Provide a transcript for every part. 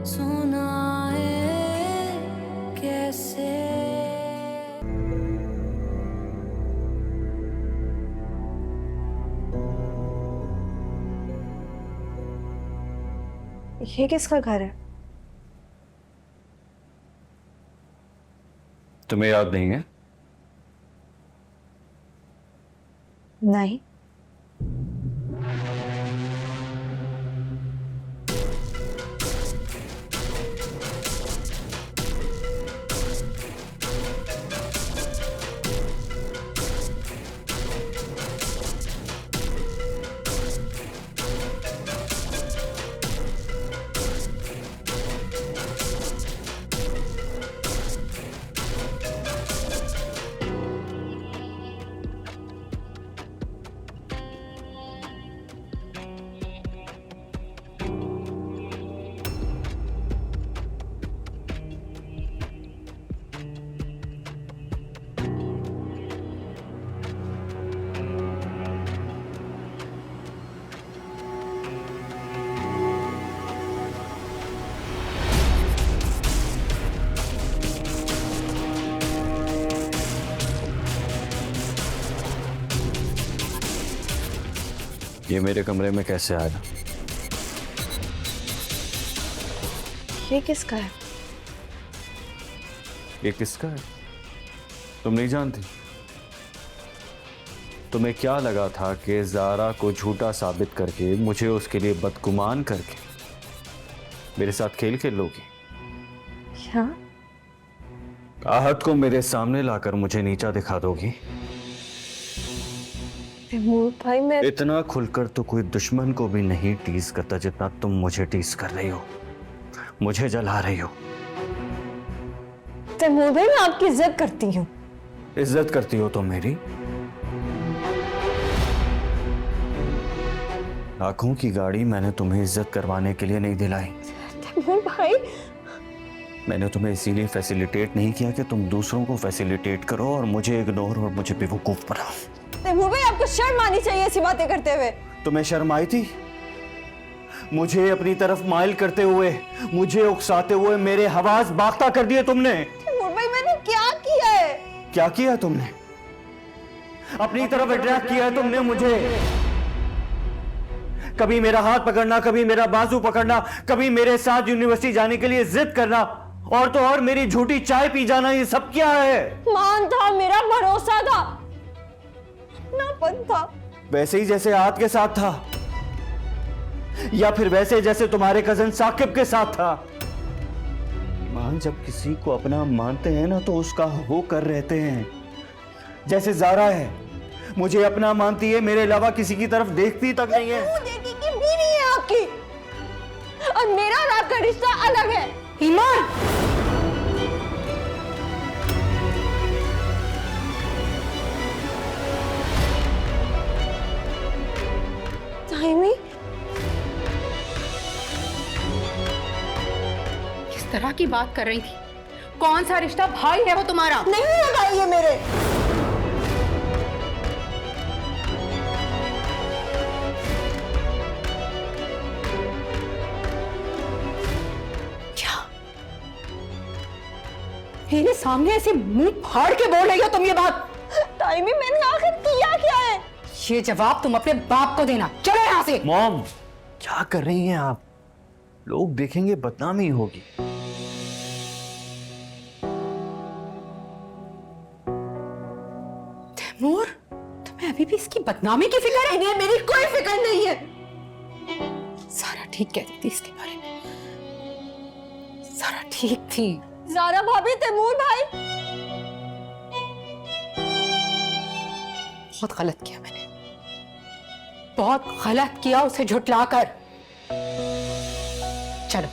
सुनाए कैसे। ये किसका घर है? तुम्हें याद नहीं है? नहीं। ये मेरे कमरे में कैसे आया? ये किसका है? ये किसका है? तुम नहीं जानती? तुम्हें क्या लगा था कि ज़ारा को झूठा साबित करके, मुझे उसके लिए बदगुमान करके मेरे साथ खेल खेल लोगी? क्या? आहत को मेरे सामने लाकर मुझे नीचा दिखा दोगी? तैमूर भाई, मैं इतना खुलकर तो कोई दुश्मन को भी नहीं टीज करता जितना तुम मुझे टीज कर रही हो, मुझे जला रही हो। तैमूर भाई, मैं आपकी इज्जत करती हूँ। इज्जत करती हो तुम मेरी? आंखों की गाड़ी मैंने तुम्हें इज्जत करवाने के लिए नहीं दिलाई। तैमूर भाई, मैंने तुम्हें इसीलिए फैसिलिटेट नहीं किया कि तुम दूसरों को फैसिलिटेट करो और मुझे इग्नोर और मुझे बेवकूफ बनाओ। तैमूर भाई, आपको शर्म आनी चाहिए ऐसी बातें करते हुए। तुम्हें शर्म आई थी? मुझे अपनी तरफ माइल करते हुए, मुझे उकसाते हुए मेरे हवास बाख्ता कर दिए तुमने। तैमूर भाई, मैंने क्या किया है? क्या किया तुमने? अपनी तरफ अट्रैक्ट किया है तुमने मुझे। कभी मेरा हाथ पकड़ना, कभी मेरा बाजू पकड़ना, कभी मेरे साथ यूनिवर्सिटी जाने के लिए जिद करना, और तो और मेरी झूठी चाय पी जाना, ये सब क्या है? मान था, मेरा भरोसा था, नापन था। वैसे ही जैसे आद के साथ था, या फिर वैसे जैसे तुम्हारे कजन साकिब के साथ था। ईमान जब किसी को अपना मानते हैं ना, तो उसका हो कर रहते हैं। जैसे ज़ारा है, मुझे अपना मानती है, मेरे अलावा किसी की तरफ देखती तक नहीं है। देखी कि बीवी है आपकी, और मेरा और आपका रिश्ता अलग है। ईमान, ताइमी, किस तरह की बात कर रही थी? कौन सा रिश्ता? भाई है वो तुम्हारा। नहीं लगाइए मेरे। क्या मेरे सामने ऐसे मुंह फाड़ के बोल रही हो तुम ये बात? ताइमी, मैंने आखिर किया क्या है? ये जवाब तुम अपने बाप को देना। चलो यहाँ से। मॉम, क्या कर रही हैं आप? लोग देखेंगे, बदनामी होगी। तैमूर, तुम्हें अभी भी इसकी बदनामी की फिक्र है? इन्हें मेरी कोई फिक्र नहीं है। सारा ठीक कहती थी इसके बारे में। सारा ठीक थी। ज़ारा भाभी, तैमूर भाई, बहुत गलत किया मैंने, बहुत गलत किया उसे झुठलाकर। चलो।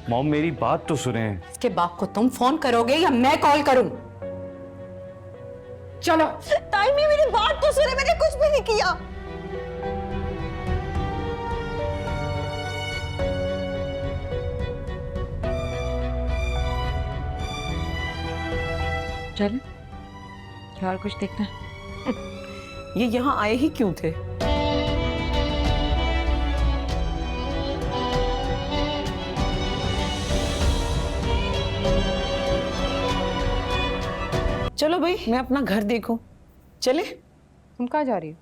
मॉम, मेरी बात तो सुने। इसके बाप को तुम फोन करोगे या मैं कॉल करूं? चलो। ताइमी, मेरी बात तो सुने, मैंने कुछ भी नहीं किया। चल, क्या और कुछ देखना है? ये यहाँ आए ही क्यों थे? चलो भाई, मैं अपना घर देखूं। चले? तुम कहाँ जा रही हो?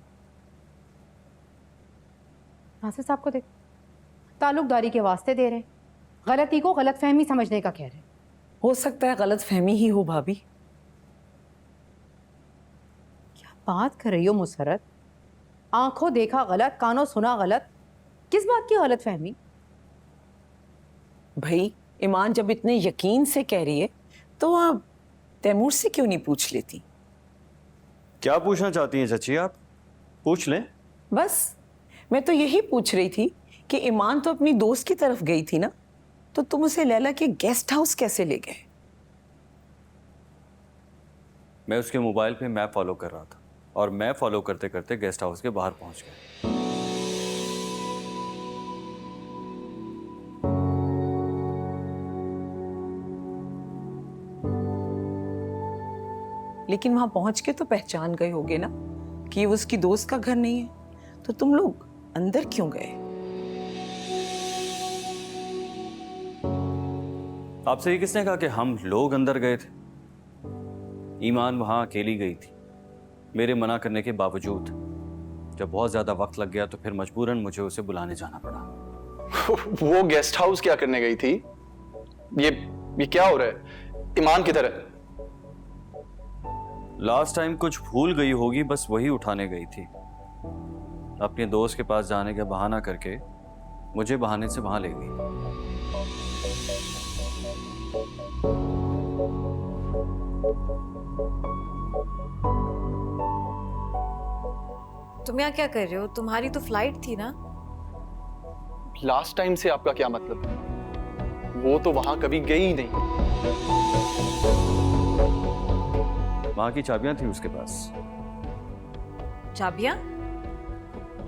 नासिर साहब को देख, ताल्लुकदारी के वास्ते दे रहे हैं, गलती को गलतफहमी समझने का कह रहे हैं। हो सकता है गलत फहमी ही हो भाभी। क्या बात कर रही हो मुसरत? आंखों देखा गलत, कानों सुना गलत, किस बात की गलतफहमी? भाई ईमान जब इतने यकीन से कह रही है तो आप तैमूर से क्यों नहीं पूछ लेती? क्या पूछना चाहती हैं चाची आप? पूछ लें। बस मैं तो यही पूछ रही थी कि ईमान तो अपनी दोस्त की तरफ गई थी ना, तो तुम उसे लैला के गेस्ट हाउस कैसे ले गए? मैं उसके मोबाइल पे मैप फॉलो कर रहा था और मैप फॉलो करते करते गेस्ट हाउस के बाहर पहुंच गया। लेकिन वहां पहुंच के तो पहचान गए होगे ना कि ये उसकी दोस्त का घर नहीं है, तो तुम लोग अंदर क्यों गए? आपसे ये किसने कहा कि हम लोग अंदर गए थे? ईमान वहां अकेली गई थी, मेरे मना करने के बावजूद। जब बहुत ज्यादा वक्त लग गया तो फिर मजबूरन मुझे उसे बुलाने जाना पड़ा। वो गेस्ट हाउस क्या करने गई थी? ये क्या हो रहा है? ईमान की तरह लास्ट टाइम कुछ भूल गई होगी, बस वही उठाने गई थी। अपने दोस्त के पास जाने का बहाना करके मुझे बहाने से वहां ले गई। तुम यहाँ क्या कर रहे हो? तुम्हारी तो फ्लाइट थी ना? लास्ट टाइम से आपका क्या मतलब? वो तो वहां कभी गई ही नहीं। वहां की चाबियां थी उसके पास। चाबियां?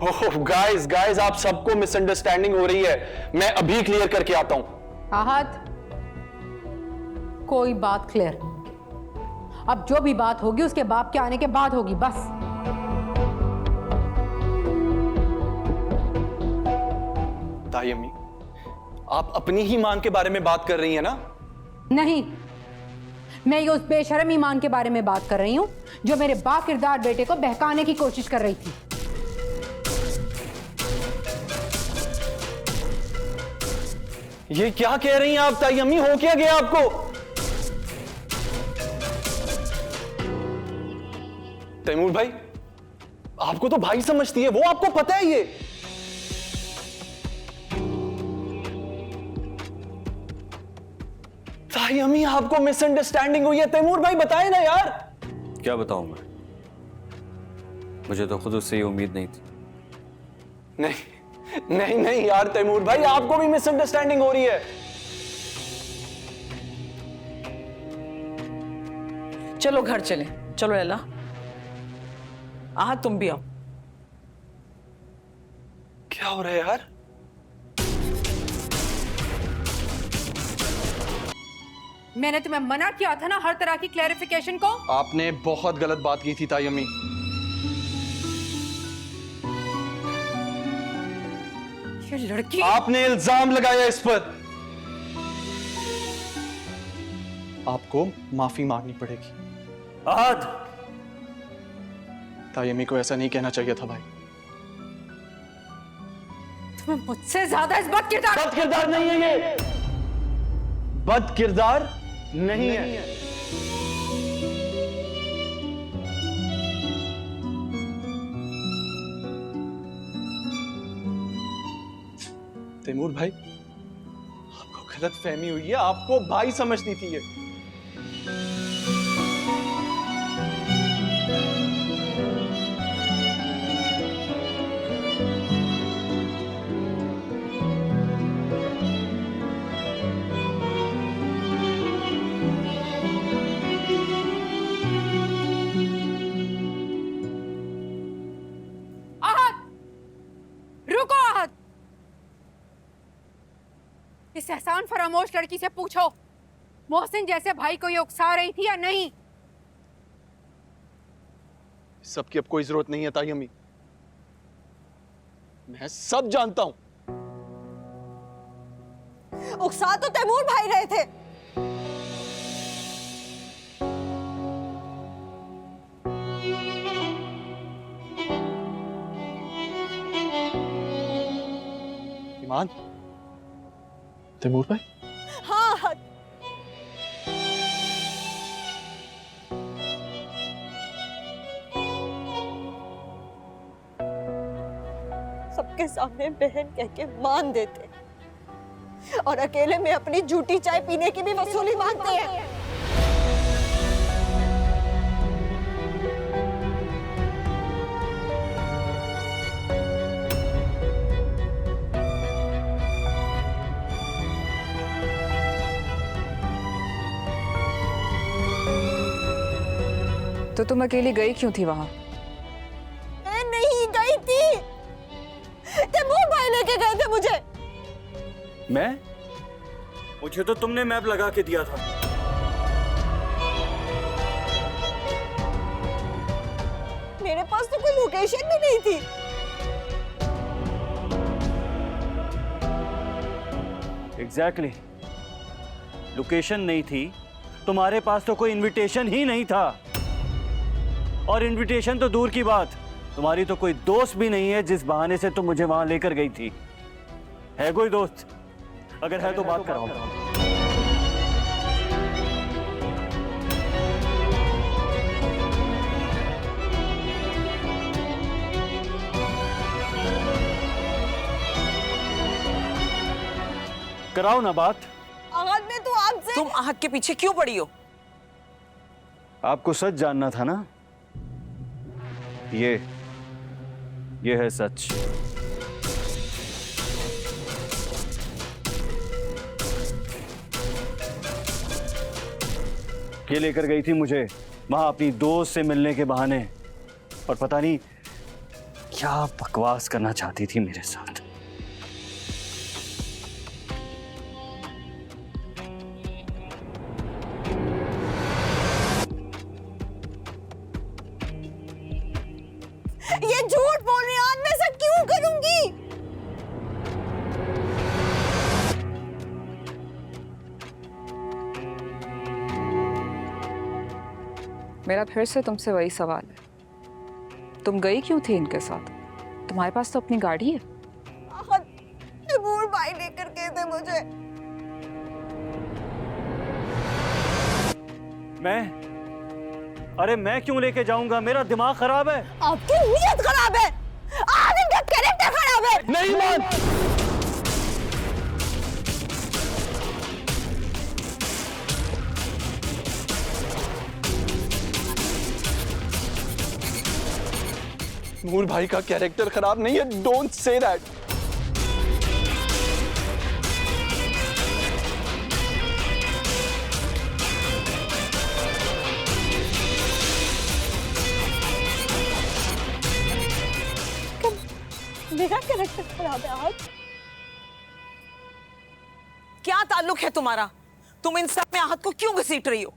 ओह गाइस गाइस, आप सबको मिसअंडरस्टैंडिंग हो रही है। मैं अभी क्लियर करके आता हूं। आहत, कोई बात क्लियर नहीं होगी। अब जो भी बात होगी उसके बाप के आने के बाद होगी, बस। ताई अम्मी, आप अपनी ही ईमान के बारे में बात कर रही हैं ना? नहीं, मैं ये उस बेशर्म ईमान के बारे में बात कर रही हूं जो मेरे बाकिरदार बेटे को बहकाने की कोशिश कर रही थी। ये क्या कह रही हैं आप ताई अम्मी? हो क्या गया आपको? तैमूर भाई, आपको तो भाई समझती है वो, आपको पता है ये। ताई अम्मी, आपको मिसअंडरस्टैंडिंग हुई है। तैमूर भाई बताए ना यार। क्या बताऊं मैं? मुझे तो खुद उससे ये उम्मीद नहीं थी। नहीं नहीं नहीं यार तैमूर भाई, आपको भी मिसअंडरस्टैंडिंग हो रही है। चलो घर चले, चलो लैला। तुम भी आओ। क्या हो रहा है यार? मैंने तुम्हें मना किया था ना हर तरह की क्लैरिफिकेशन को। आपने बहुत गलत बात की थी ताई अम्मी। ये लड़की, आपने इल्जाम लगाया इस पर। आपको माफी मांगनी पड़ेगी। आहत, ताई अम्मी को ऐसा नहीं कहना चाहिए था भाई। तुम्हें मुझसे ज्यादा इस बद किरदार। बद किरदार नहीं है ये, बद किरदार नहीं है। तैमूर भाई, आपको गलत फहमी हुई है। आपको भाई समझती थी ये। रुको आहत, इस एहसान फरामोश लड़की से पूछो मोहसिन जैसे भाई को ये उकसा रही थी या नहीं। सबकी अब कोई जरूरत नहीं है ताई अम्मी, मैं सब जानता हूं। उकसा तो तैमूर भाई रहे थे। ईमान, तैमूर भाई, हाँ हाँ, सबके सामने बहन कह के मान देते और अकेले में अपनी झूठी चाय पीने की भी वसूली मांगते हैं। तो तुम अकेली गई क्यों थी वहां? मैं नहीं गई थी, तैमूर भाई लेके गए थे मुझे। मैं? मुझे तो तुमने मैप लगा के दिया था। मेरे पास तो कोई लोकेशन भी नहीं थी। एग्जैक्टली, लोकेशन नहीं थी, तुम्हारे पास तो कोई इनविटेशन ही नहीं था। और इनविटेशन तो दूर की बात, तुम्हारी तो कोई दोस्त भी नहीं है जिस बहाने से तुम मुझे वहां लेकर गई थी। है कोई दोस्त? अगर है तो बात कराओ। कराओ ना बात। आज मैं तो आपसे तुम आहत के पीछे क्यों पड़ी हो? आपको सच जानना था ना? ये है सच। ये लेकर गई थी मुझे वहां अपनी दोस्त से मिलने के बहाने, और पता नहीं क्या बकवास करना चाहती थी मेरे साथ। ये झूठ बोल रही हूं, आज मैं ऐसा क्यों करूंगी? मेरा फिर से तुमसे वही सवाल है, तुम गई क्यों थी इनके साथ? तुम्हारे पास तो अपनी गाड़ी है। तैमूर भाई लेकर गए थे मुझे। अरे मैं क्यों लेके जाऊंगा? मेरा दिमाग खराब है। आपकी नीयत खराब है, आज इनका कैरेक्टर खराब है। नहीं ईमान, तैमूर भाई का कैरेक्टर खराब नहीं है। Don't say that. मेरा कैरेक्टर खराब है आज? क्या ताल्लुक है तुम्हारा? तुम इन सब में आहत को क्यों घसीट रही हो?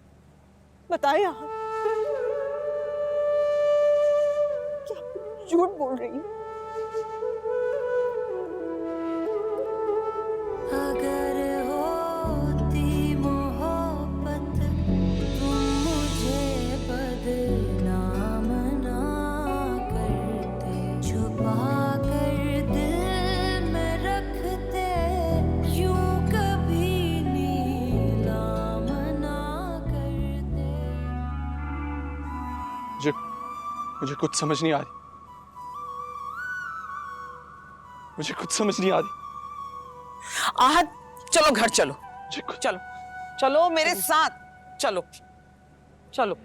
बताए आप क्या झूठ बोल रही हूँ? अगर होती मोहब्बत तुम मुझे बदनाम ना करते, छुपा कर दिल में रखते, यूं कभी नीलाम ना करते। मुझे कुछ समझ नहीं आ रही। मुझे कुछ समझ नहीं आ रही। आहत, चलो घर चलो। मुझे कुछ चलो चलो मेरे साथ, चलो चलो।